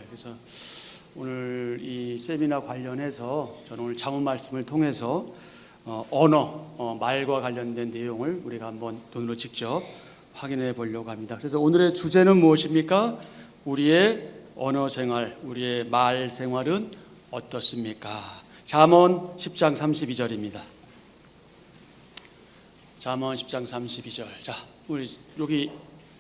그래서 오늘 이 세미나 관련해서 저는 오늘 잠언 말씀을 통해서 말과 관련된 내용을 우리가 한번 눈으로 직접 확인해 보려고 합니다. 그래서 오늘의 주제는 무엇입니까? 우리의 언어 생활, 우리의 말 생활은 어떻습니까? 잠언 10장 32절입니다. 잠언 10장 32절. 자, 우리 여기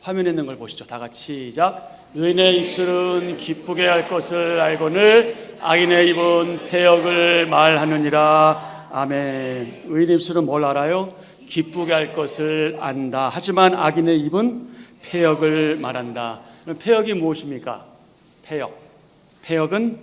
화면에 있는 걸 보시죠. 다 같이 시작. 의인의 입술은 기쁘게 할 것을 알거늘 악인의 입은 패역을 말하느니라. 아멘. 의인의 입술은 뭘 알아요? 기쁘게 할 것을 안다. 하지만 악인의 입은 패역을 말한다. 패역이 무엇입니까? 패역은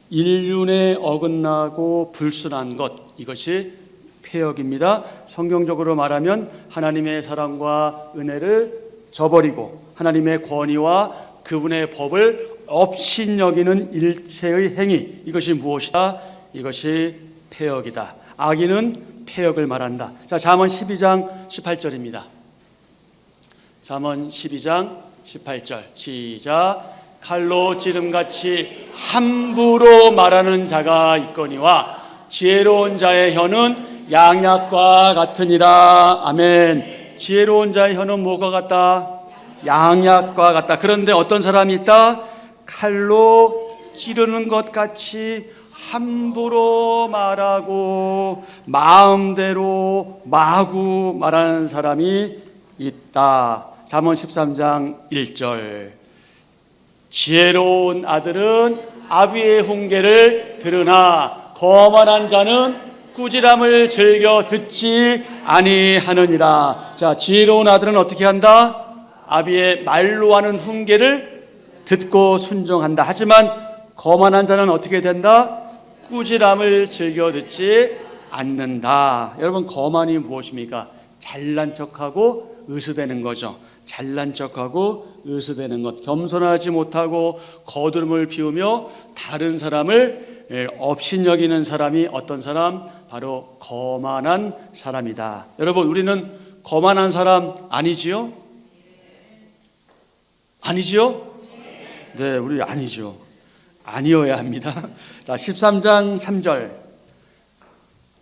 인륜에 어긋나고 불순한 것, 이것이 패역입니다. 성경적으로 말하면 하나님의 사랑과 은혜를 저버리고 하나님의 권위와 그분의 법을 업신여기는 일체의 행위, 이것이 무엇이다? 이것이 패역이다. 악인은 패역을 말한다. 자, 잠언 12장 18절입니다. 잠언 12장 18절 시작. 칼로 찌름같이 함부로 말하는 자가 있거니와 지혜로운 자의 혀는 양약과 같으니라. 아멘. 지혜로운 자의 혀는 뭐가 같다? 양약과 같다. 그런데 어떤 사람이 있다? 칼로 찌르는 것 같이 함부로 말하고 마음대로 마구 말하는 사람이 있다. 잠언 13장 1절. 지혜로운 아들은 아비의 훈계를 들으나 거만한 자는 꾸지람을 즐겨 듣지 아니하느니라. 자, 지혜로운 아들은 어떻게 한다? 아비의 말로 하는 훈계를 듣고 순종한다. 하지만 거만한 자는 어떻게 된다? 꾸지람을 즐겨 듣지 않는다. 여러분, 거만이 무엇입니까? 잘난 척하고 의수되는 거죠. 잘난 척하고 의수되는 것, 겸손하지 못하고 거두름을 피우며 다른 사람을 업신여기는 사람이 어떤 사람? 바로 거만한 사람이다. 여러분, 우리는 거만한 사람 아니지요? 아니지요? 네, 우리 아니죠. 아니어야 합니다. 자, 13장 3절.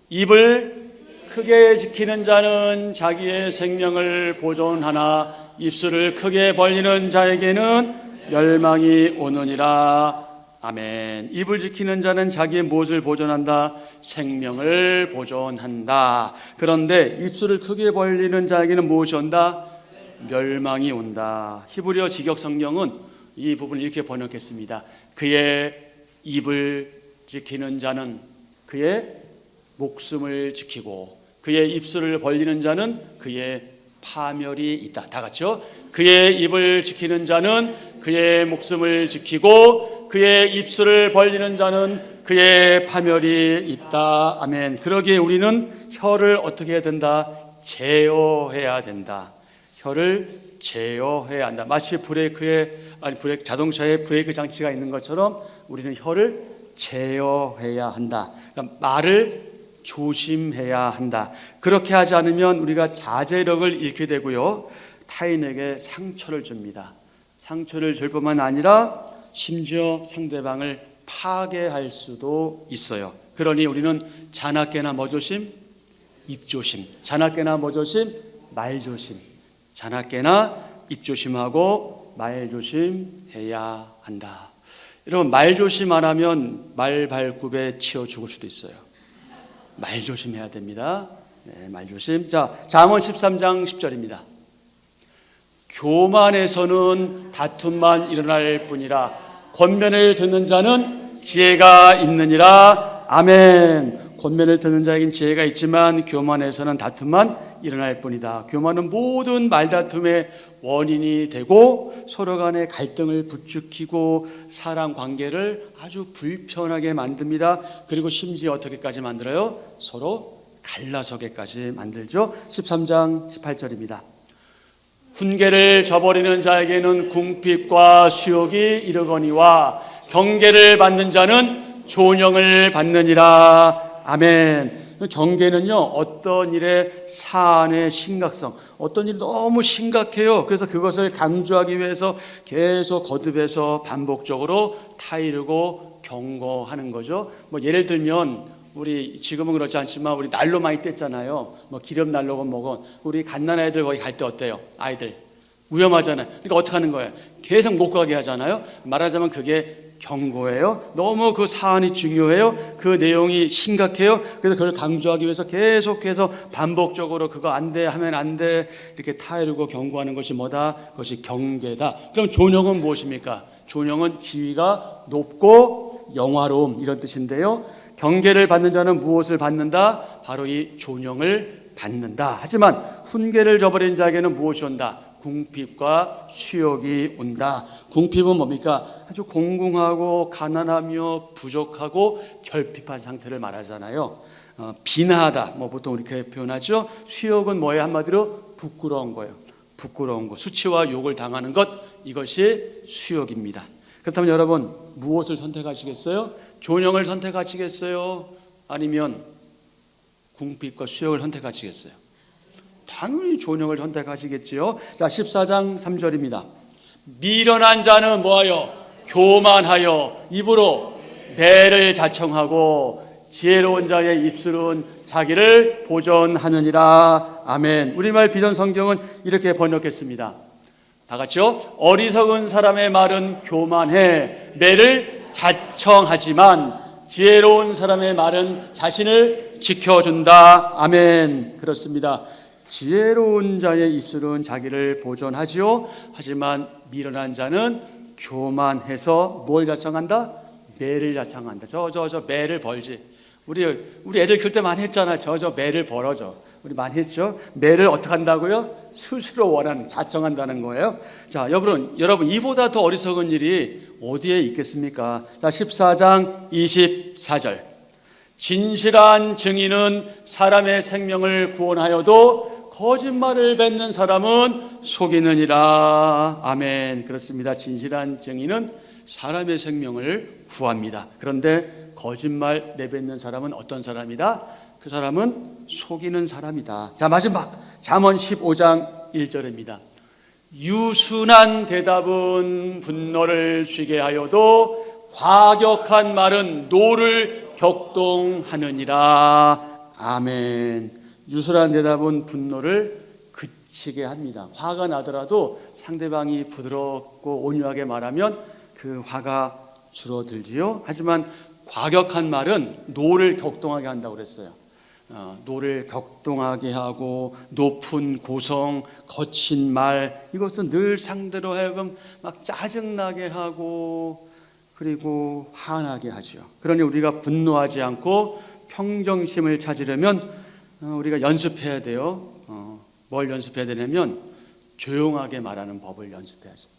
입을 크게 지키는 자는 자기의 생명을 보존하나 입술을 크게 벌리는 자에게는 멸망이 오느니라. 아멘. 입을 지키는 자는 자기의 무엇을 보존한다? 생명을 보존한다. 그런데 입술을 크게 벌리는 자에게는 무엇이 온다? 멸망이 온다. 히브리어 직역 성경은 이 부분을 이렇게 번역했습니다. 그의 입을 지키는 자는 그의 목숨을 지키고 그의 입술을 벌리는 자는 그의 파멸이 있다. 다 같이요. 그의 입을 지키는 자는 그의 목숨을 지키고 그의 입술을 벌리는 자는 그의 파멸이 있다. 아멘. 그러기에 우리는 혀를 어떻게 해야 된다? 제어해야 된다. 혀를 제어해야 한다. 마치 자동차에 브레이크 장치가 있는 것처럼 우리는 혀를 제어해야 한다. 그러니까 말을 조심해야 한다. 그렇게 하지 않으면 우리가 자제력을 잃게 되고요, 타인에게 상처를 줍니다. 상처를 줄 뿐만 아니라 심지어 상대방을 파괴할 수도 있어요. 그러니 우리는 자나깨나 뭐 조심? 입 조심. 자나깨나 뭐 조심? 말 조심. 자나깨나 입 조심하고 말 조심해야 한다. 여러분, 말 조심 안 하면 말발굽에 치여 죽을 수도 있어요. 말 조심해야 됩니다. 네, 말 조심. 자, 잠언 13장 10절입니다. 교만에서는 다툼만 일어날 뿐이라 권면을 듣는 자는 지혜가 있느니라. 아멘. 권면을 듣는 자에겐 지혜가 있지만 교만에서는 다툼만 일어날 뿐이다. 교만은 모든 말다툼의 원인이 되고 서로 간의 갈등을 부추기고 사람 관계를 아주 불편하게 만듭니다. 그리고 심지어 어떻게까지 만들어요? 서로 갈라서게까지 만들죠. 13장 18절입니다. 훈계를 저버리는 자에게는 궁핍과 수욕이 이르거니와 경계를 받는 자는 존영을 받느니라. 아멘. 경계는요, 어떤 일의 사안의 심각성, 어떤 일이 너무 심각해요. 그래서 그것을 강조하기 위해서 계속 거듭해서 반복적으로 타이르고 경고하는 거죠. 뭐 예를 들면 우리 지금은 그렇지 않지만 우리 난로 많이 뗐잖아요. 뭐 기름 난로건 뭐건. 우리 갓난아이들 거기 갈 때 어때요? 아이들 위험하잖아요. 그러니까 어떻게 하는 거예요? 계속 못 가게 하잖아요. 말하자면 그게 경고예요. 너무 그 사안이 중요해요. 그 내용이 심각해요. 그래서 그걸 강조하기 위해서 계속해서 반복적으로 그거 안 돼 하면 안 돼 이렇게 타이르고 경고하는 것이 뭐다? 그것이 경계다. 그럼 존영은 무엇입니까? 존영은 지위가 높고 영화로움 이런 뜻인데요. 경계를 받는 자는 무엇을 받는다? 바로 이 존영을 받는다. 하지만 훈계를 저버린 자에게는 무엇이 온다? 궁핍과 수욕이 온다. 궁핍은 뭡니까? 아주 공공하고 가난하며 부족하고 결핍한 상태를 말하잖아요. 비나하다, 뭐 보통 이렇게 표현하죠. 수욕은 뭐예요? 한마디로 부끄러운 거예요. 부끄러운 것, 수치와 욕을 당하는 것, 이것이 수욕입니다. 그렇다면 여러분 무엇을 선택하시겠어요? 존영을 선택하시겠어요? 아니면 궁핍과 수욕을 선택하시겠어요? 당연히 존영을 선택하시겠지요. 자, 14장 3절입니다. 미련한 자는 뭐하여? 교만하여 입으로 배를 자청하고 지혜로운 자의 입술은 자기를 보존하느니라. 아멘. 우리말 비전 성경은 이렇게 번역했습니다. 다 같이요. 어리석은 사람의 말은 교만해 매를 자청하지만 지혜로운 사람의 말은 자신을 지켜준다. 아멘. 그렇습니다. 지혜로운 자의 입술은 자기를 보존하지요. 하지만 미련한 자는 교만해서 뭘 자청한다? 매를 자청한다. 저 매를 벌지. 우리 애들 클 때 많이 했잖아요. 저 매를 벌어줘. 우리 많이 했죠. 매를 어떻게 한다고요? 스스로 원하는 자청한다는 거예요. 자, 여러분 이보다 더 어리석은 일이 어디에 있겠습니까? 자, 14장 24절. 진실한 증인은 사람의 생명을 구원하여도 거짓말을 뱉는 사람은 속이느니라. 아멘. 그렇습니다. 진실한 증인은 사람의 생명을 구합니다. 그런데 거짓말 내뱉는 사람은 어떤 사람이다? 그 사람은 속이는 사람이다. 자, 마지막 잠언 15장 1절입니다. 유순한 대답은 분노를 쉬게 하여도 과격한 말은 노를 격동하느니라. 아멘. 유순한 대답은 분노를 그치게 합니다. 화가 나더라도 상대방이 부드럽고 온유하게 말하면 그 화가 줄어들지요. 하지만 과격한 말은 노를 격동하게 한다고 그랬어요. 노를 격동하게 하고 높은 고성, 거친 말, 이것은 늘 상대로 하여금 막 짜증나게 하고 그리고 화나게 하죠. 그러니 우리가 분노하지 않고 평정심을 찾으려면 우리가 연습해야 돼요. 뭘 연습해야 되냐면 조용하게 말하는 법을 연습해야죠.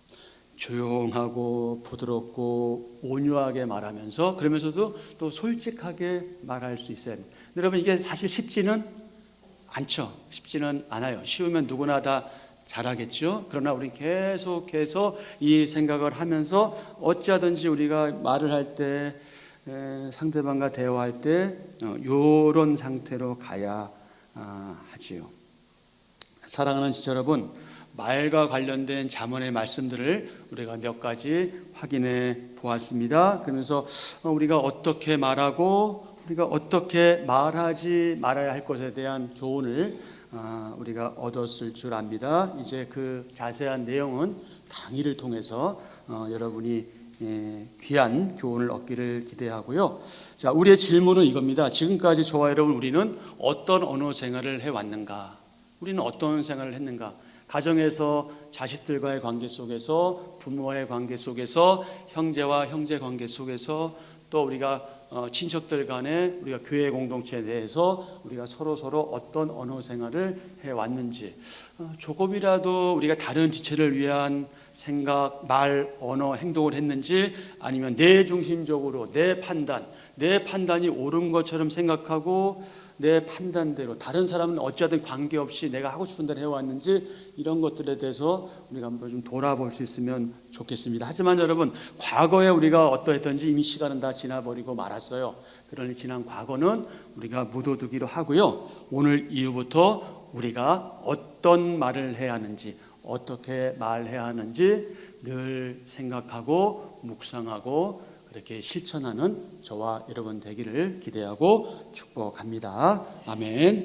조용하고 부드럽고 온유하게 말하면서 그러면서도 또 솔직하게 말할 수 있어야 합니다. 여러분 이게 사실 쉽지는 않죠. 쉽지는 않아요. 쉬우면 누구나 다 잘하겠죠. 그러나 우리 계속해서 이 생각을 하면서 어찌하든지 우리가 말을 할 때 상대방과 대화할 때 이런 상태로 가야 하지요. 사랑하는 지체 여러분, 말과 관련된 잠언의 말씀들을 우리가 몇 가지 확인해 보았습니다. 그러면서 우리가 어떻게 말하고 우리가 어떻게 말하지 말아야 할 것에 대한 교훈을 우리가 얻었을 줄 압니다. 이제 그 자세한 내용은 강의를 통해서 여러분이 귀한 교훈을 얻기를 기대하고요. 자, 우리의 질문은 이겁니다. 지금까지 저와 여러분 우리는 어떤 언어 생활을 해왔는가? 우리는 어떤 생활을 했는가? 가정에서 자식들과의 관계 속에서, 부모와의 관계 속에서, 형제와 형제 관계 속에서, 또 우리가 친척들 간에 우리가 교회 공동체에 대해서 우리가 서로 어떤 언어 생활을 해왔는지 조금이라도 우리가 다른 지체를 위한 생각, 말, 언어, 행동을 했는지, 아니면 내 중심적으로 내 판단이 옳은 것처럼 생각하고 내 판단대로 다른 사람은 어찌하든 관계없이 내가 하고 싶은 대로 해왔는지, 이런 것들에 대해서 우리가 한번 좀 돌아볼 수 있으면 좋겠습니다. 하지만 여러분, 과거에 우리가 어떠했던지 이미 시간은 다 지나버리고 말았어요. 그러니 지난 과거는 우리가 묻어두기로 하고요, 오늘 이후부터 우리가 어떤 말을 해야 하는지, 어떻게 말해야 하는지 늘 생각하고 묵상하고 그렇게 실천하는 저와 여러분 되기를 기대하고 축복합니다. 아멘.